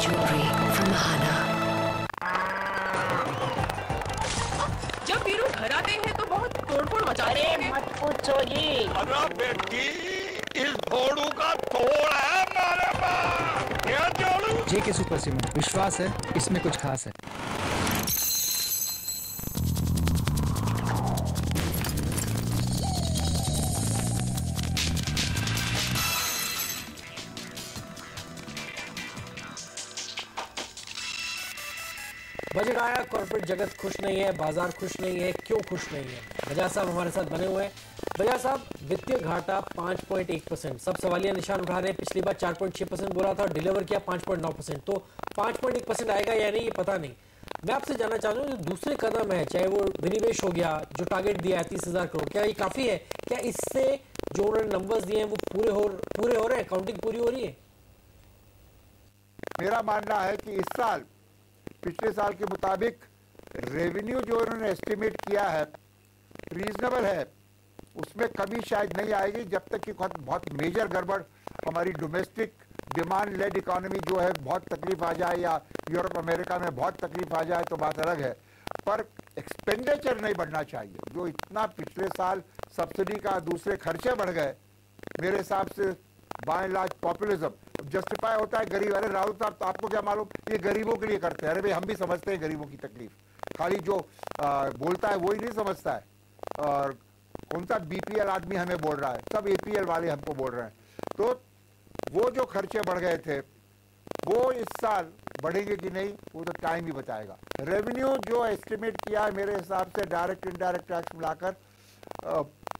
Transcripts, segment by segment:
jewelry from Mahana. जब वीरू घर आते हैं तो बहुत तोड़-फोड़ मचाते हैं। मत पूछो जी। अरे बेटी, इस घोड़ू का तोड़ है हमारे पास। क्या जोड़ू? जेके सुपर सीमेंट, विश्वास है इसमें कुछ खास है। बजट आया, कॉर्पोरेट जगत खुश नहीं है, बाजार खुश नहीं है। क्यों खुश नहीं है? बजाज साहब हमारे साथ बने हुए हैं। बजाज साहब, वित्तीय घाटा 5.1%, सब सवालिया निशान उठा रहे हैं। पिछली बार 4.6% बोला था और डिलीवर किया 5.9%, तो 5.1% आएगा या नहीं ये पता नहीं। मैं आपसे जानना चाह रहा हूँ, जो दूसरे कदम है, चाहे वो विनिवेश हो गया, जो टारगेट दिया है 30,000 करोड़, क्या ये काफी है? क्या इससे जो उन्होंने नंबर्स दिए हैं वो पूरे हो रहे हैं? काउंटिंग पूरी हो रही है? मेरा मानना है कि इस साल पिछले साल के मुताबिक रेवेन्यू जो उन्होंने एस्टिमेट किया है रीजनेबल है, उसमें कमी शायद नहीं आएगी जब तक कि बहुत मेजर गड़बड़ हमारी डोमेस्टिक डिमांड लेड इकोनॉमी जो है बहुत तकलीफ आ जाए या यूरोप अमेरिका में बहुत तकलीफ आ जाए तो बात अलग है। पर एक्सपेंडिचर नहीं बढ़ना चाहिए। जो इतना पिछले साल सब्सिडी का दूसरे खर्चे बढ़ गए, मेरे हिसाब से by and large populism justify होता है। गरीब, अरे राहुल साहब तो आपको क्या मालूम, ये गरीबों के लिए करते हैं। अरे भाई, हम भी समझते हैं गरीबों की तकलीफ, खाली जो बोलता है वही नहीं समझता है। और कौन सा बीपीएल आदमी हमें बोल रहा है, सब एपीएल वाले हमको बोल रहे हैं। तो वो जो खर्चे बढ़ गए थे वो इस साल बढ़ेंगे कि नहीं वो तो टाइम ही बताएगा। रेवेन्यू जो एस्टिमेट किया है मेरे हिसाब से डायरेक्ट इनडायरेक्ट टैक्स मिलाकर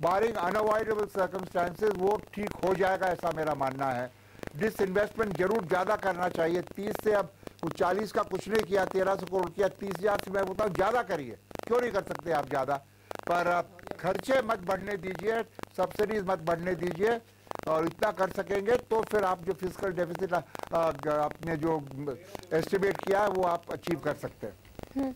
बारिंग अनअवॉइडेबल सर्कमस्टांसेस वो ठीक हो जाएगा, ऐसा मेरा मानना है। डिसइन्वेस्टमेंट जरूर ज़्यादा करना चाहिए। 30 से अब 40 का कुछ नहीं किया, 1300 करोड़ किया, 30,000 से मैं बोलता हूँ ज़्यादा करिए। क्यों नहीं कर सकते आप ज़्यादा? पर खर्चे मत बढ़ने दीजिए, सब्सिडीज मत बढ़ने दीजिए, और इतना कर सकेंगे तो फिर आप जो फिजिकल डेफिसिट आपने जो एस्टिमेट किया है वो आप अचीव कर सकते हैं।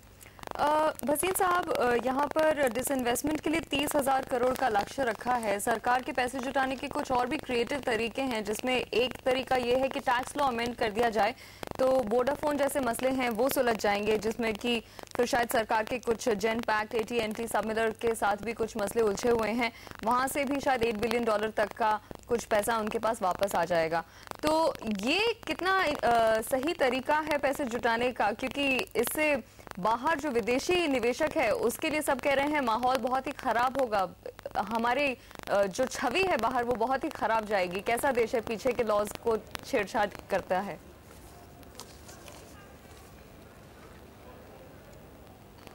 भसीन साहब, यहाँ पर डिसइन्वेस्टमेंट के लिए 30,000 करोड़ का लक्ष्य रखा है। सरकार के पैसे जुटाने के कुछ और भी क्रिएटिव तरीके हैं, जिसमें एक तरीका ये है कि टैक्स लॉ अमेंड कर दिया जाए तो वोडाफोन जैसे मसले हैं वो सुलझ जाएंगे, जिसमें कि फिर शायद सरकार के कुछ जेन पैक्ट, AT&T, सबमिलर के साथ भी कुछ मसले उलझे हुए हैं, वहाँ से भी शायद $8 बिलियन तक का कुछ पैसा उनके पास वापस आ जाएगा। तो ये कितना सही तरीका है पैसे जुटाने का? क्योंकि इससे बाहर जो विदेशी निवेशक है उसके लिए सब कह रहे हैं माहौल बहुत ही खराब होगा, हमारी जो छवि है बाहर वो बहुत ही खराब जाएगी। कैसा देश है पीछे के लॉज को छेड़छाड़ करता है?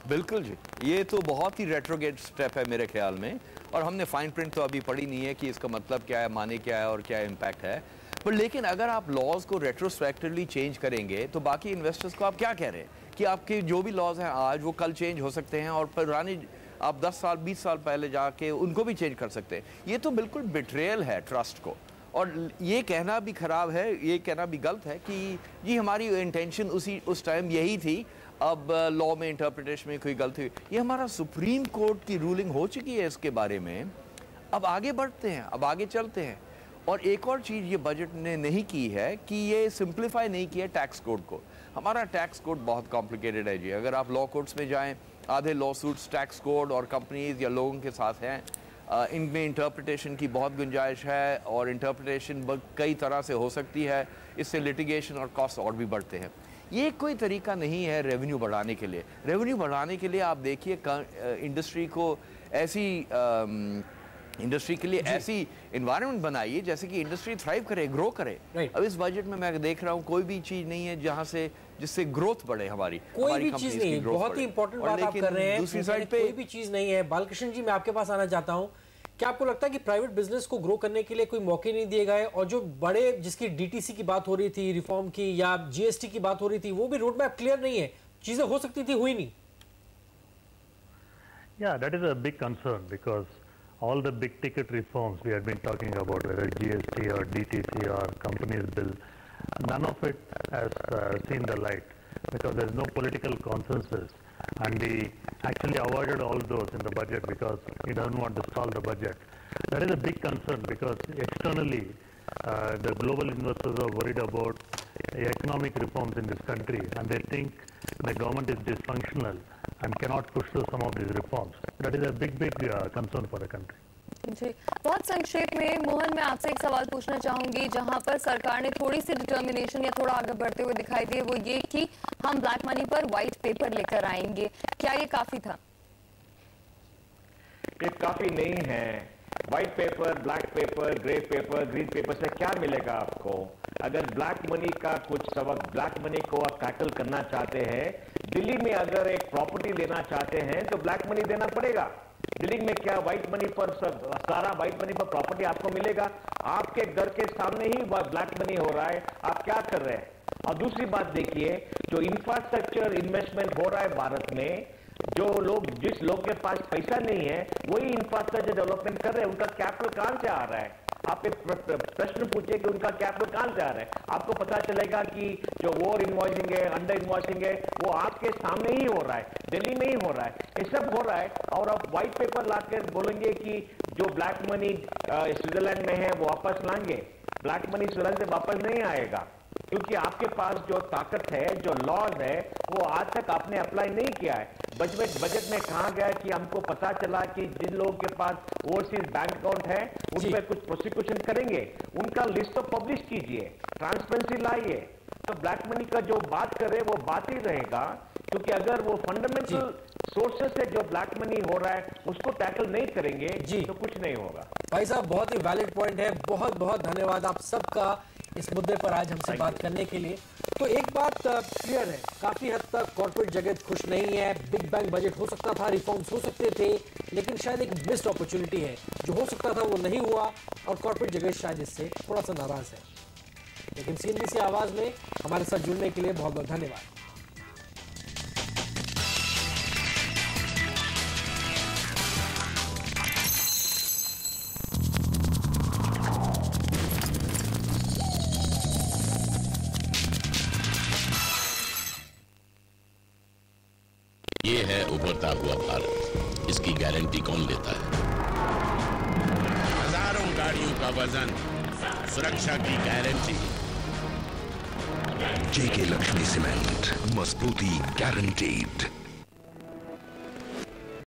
बिल्कुल जी, ये तो बहुत ही रेट्रोगेट स्टेप है मेरे ख्याल में, और हमने फाइन प्रिंट तो अभी पढ़ी नहीं है कि इसका मतलब क्या है, माने क्या है और क्या इम्पैक्ट है। पर लेकिन अगर आप लॉज को रेट्रोस्पेक्टिवली चेंज करेंगे तो बाकी इन्वेस्टर्स को आप क्या कह रहे हैं कि आपके जो भी लॉज हैं आज वो कल चेंज हो सकते हैं, और पुराने आप 10 साल 20 साल पहले जाके उनको भी चेंज कर सकते हैं। ये तो बिल्कुल बिट्रेयल है ट्रस्ट को, और ये कहना भी खराब है, ये कहना भी गलत है कि जी हमारी इंटेंशन उस टाइम यही थी, अब लॉ में इंटरप्रिटेशन में कोई गलती हुई। ये हमारा सुप्रीम कोर्ट की रूलिंग हो चुकी है इसके बारे में। अब आगे बढ़ते हैं, अब आगे चलते हैं। और एक और चीज़ ये बजट ने नहीं की है कि ये सिंप्लीफाई नहीं किया टैक्स कोड को। हमारा टैक्स कोड बहुत कॉम्प्लिकेटेड है जी। अगर आप लॉ कोर्ट्स में जाएं, आधे लॉ सूट्स टैक्स कोड और कंपनीज या लोगों के साथ हैं, इनमें इंटरप्रिटेशन की बहुत गुंजाइश है, और इंटरप्रिटेशन कई तरह से हो सकती है। इससे लिटिगेशन और कॉस्ट और भी बढ़ते हैं। ये कोई तरीका नहीं है रेवेन्यू बढ़ाने के लिए। रेवेन्यू बढ़ाने के लिए आप देखिए इंडस्ट्री को ऐसी इंडस्ट्री के लिए ऐसी एनवायरनमेंट बनाइए जैसे कि इंडस्ट्री थ्राइव करे, ग्रो करे। अब इस बजट में मैं देख रहा हूँ कोई भी चीज नहीं है जहां से जिससे ग्रोथ बढ़े, हमारी कोई भी चीज नहीं है। बहुत ही इंपॉर्टेंट बात आप कर रहे हैं। दूसरी साइड पे कोई भी चीज नहीं है। बालकृष्ण जी, मैं आपके पास आना चाहता हूँ। क्या आपको लगता है कि प्राइवेट बिजनेस को ग्रो करने के लिए कोई मौके नहीं दिए गए? और जो बड़े जिसकी डीटीसी की बात हो रही थी, रिफॉर्म की, या जीएसटी की बात हो रही थी, वो भी रोड मैप क्लियर नहीं है। चीजें हो सकती थी, हुई नहीं। Yeah, that is a big concern because all the big ticket reforms we have been talking about, whether GST or DTC or companies bill, none of it has seen the light because there is no political consensus, and we actually avoided all those in the budget because we don't want to stall the budget. That is a big concern because externally the global investors are worried about economic reforms in this country, and they think the government is dysfunctional and cannot push through some of these reforms. That is a big concern for the country. जी, बहुत संक्षेप में मोहन, मैं आपसे एक सवाल पूछना चाहूंगी, जहां पर सरकार ने थोड़ी सी डिटर्मिनेशन या थोड़ा आगे बढ़ते हुए दिखाई दिए, वो ये कि हम ब्लैक मनी पर व्हाइट पेपर लेकर आएंगे, क्या ये काफी था? ये काफी नहीं है। White paper, black pepper, grey paper, green pepper से क्या मिलेगा आपको? अगर ब्लैक मनी का कुछ सबक, ब्लैक मनी को आप टैकल करना चाहते हैं, दिल्ली में अगर एक प्रॉपर्टी लेना चाहते हैं तो ब्लैक मनी देना पड़ेगा। दिल्ली में क्या व्हाइट मनी पर सारा व्हाइट मनी पर प्रॉपर्टी आपको मिलेगा? आपके घर के सामने ही ब्लैक मनी हो रहा है, आप क्या कर रहे हैं? और दूसरी बात देखिए, जो इंफ्रास्ट्रक्चर इन्वेस्टमेंट हो रहा है भारत में, जो लोग, जिस लोग के पास पैसा नहीं है वही इंफ्रास्ट्रक्चर डेवलपमेंट कर रहे हैं, उनका कैपिटल कहां से आ रहा है? आप एक प्रश्न पूछिए कि उनका कैपिटल कहां से आ रहा है, आपको पता चलेगा कि जो ओवर इन्वॉइसिंग है, अंडर इन्वॉइसिंग है, वो आपके सामने ही हो रहा है, दिल्ली में ही हो रहा है, ये सब हो रहा है। और आप व्हाइट पेपर लाकर बोलेंगे कि जो ब्लैक मनी स्विट्जरलैंड में है वो वापस लाएंगे। ब्लैक मनी स्विट्जरलैंड से वापस नहीं आएगा, क्योंकि आपके पास जो ताकत है, जो लॉज है, वो आज तक आपने अप्लाई नहीं किया है। बजट में कहा गया कि हमको पता चला कि जिन लोगों के पास ओवरसीज बैंक अकाउंट है उन पर कुछ प्रोसिक्यूशन करेंगे, उनका लिस्ट तो पब्लिश कीजिए, ट्रांसपेरेंसी लाइए। तो ब्लैक मनी का जो बात करे वो बात ही रहेगा, क्योंकि अगर वो फंडामेंटल सोर्सेस से जो ब्लैक मनी हो रहा है उसको टैकल नहीं करेंगे तो कुछ नहीं होगा। भाई साहब, बहुत ही वैलिड पॉइंट है, बहुत बहुत धन्यवाद आप सबका इस मुद्दे पर आज हमसे बात करने के लिए। तो एक बात क्लियर है, काफी हद तक कॉर्पोरेट जगत खुश नहीं है। बिग बैंग बजट हो सकता था, रिफॉर्म्स हो सकते थे, लेकिन शायद एक मिस्ड अपॉर्चुनिटी है, जो हो सकता था वो नहीं हुआ और कॉर्पोरेट जगत शायद इससे थोड़ा सा नाराज है। लेकिन CNBC आवाज में हमारे साथ जुड़ने के लिए बहुत बहुत धन्यवाद। ये है उभरता हुआ भारत, इसकी गारंटी कौन लेता है? हजारों गाड़ियों का वजन, सुरक्षा की गारंटी। JK Lakshmi Cement, मजबूती गारंटीड।